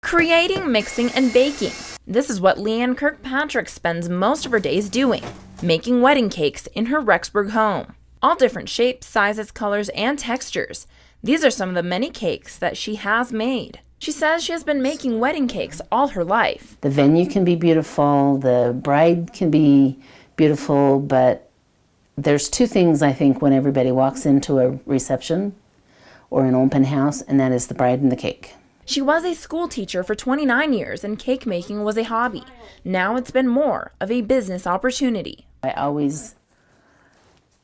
Creating, mixing, and baking. This is what LeAnn Kirkpatrick spends most of her days doing, making wedding cakes in her Rexburg home. All different shapes, sizes, colors, and textures. These are some of the many cakes that she has made. She says she has been making wedding cakes all her life. The venue can be beautiful, the bride can be beautiful, but there's two things I think when everybody walks into a reception or an open house, and that is the bride and the cake. She was a school teacher for 29 years and cake making was a hobby. Now it's been more of a business opportunity. I always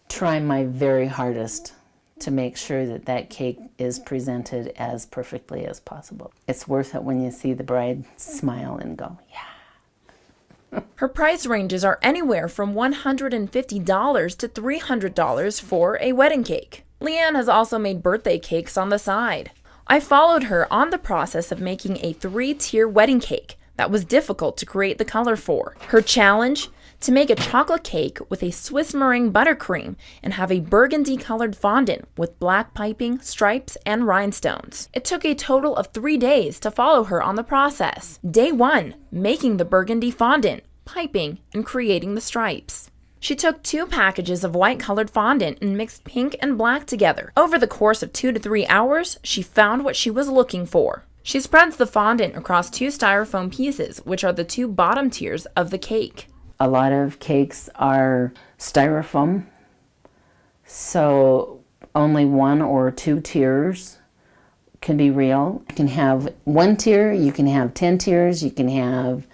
try my very hardest to make sure that that cake is presented as perfectly as possible. It's worth it when you see the bride smile and go, yeah. Her price ranges are anywhere from $150 to $300 for a wedding cake. LeAnn has also made birthday cakes on the side. I followed her on the process of making a 3-tier wedding cake that was difficult to create the color for. Her challenge? To make a chocolate cake with a Swiss meringue buttercream and have a burgundy colored fondant with black piping, stripes, and rhinestones. It took a total of 3 days to follow her on the process. Day 1, making the burgundy fondant, piping, and creating the stripes. She took 2 packages of white colored fondant and mixed pink and black together. Over the course of 2 to 3 hours, she found what she was looking for. She spreads the fondant across 2 styrofoam pieces, which are the 2 bottom tiers of the cake. A lot of cakes are styrofoam, so only 1 or 2 tiers can be real. You can have 1 tier, you can have 10 tiers, you can have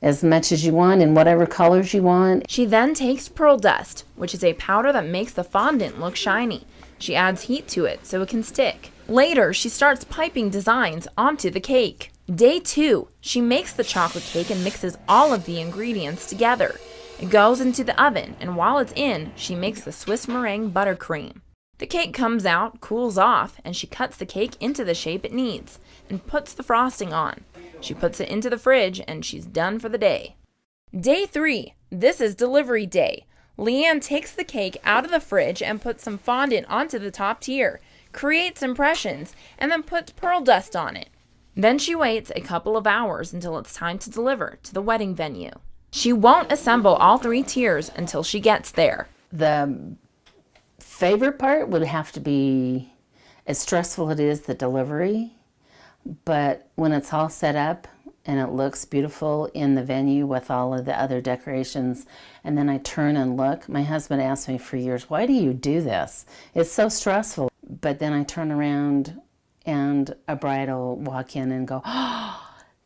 as much as you want in whatever colors you want. She then takes pearl dust, which is a powder that makes the fondant look shiny. She adds heat to it so it can stick. Later, she starts piping designs onto the cake. Day 2, she makes the chocolate cake and mixes all of the ingredients together. It goes into the oven, and while it's in, she makes the Swiss meringue buttercream. The cake comes out, cools off, and she cuts the cake into the shape it needs and puts the frosting on. She puts it into the fridge, and she's done for the day. Day 3, this is delivery day. LeAnn takes the cake out of the fridge and puts some fondant onto the top tier, creates impressions, and then puts pearl dust on it. Then she waits a couple of hours until it's time to deliver to the wedding venue. She won't assemble all 3 tiers until she gets there. The favorite part would have to be, as stressful it is, the delivery, but when it's all set up and it looks beautiful in the venue with all of the other decorations, and then I turn and look, my husband asked me for years, why do you do this? It's so stressful. But then I turn around and a bride will walk in and go, oh,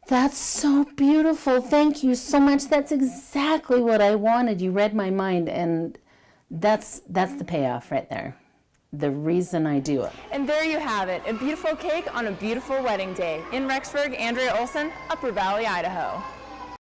that's so beautiful. Thank you so much. That's exactly what I wanted. You read my mind. And that's the payoff right there. The reason I do it. And there you have it, a beautiful cake on a beautiful wedding day. In Rexburg, Andrea Olson, Upper Valley, Idaho.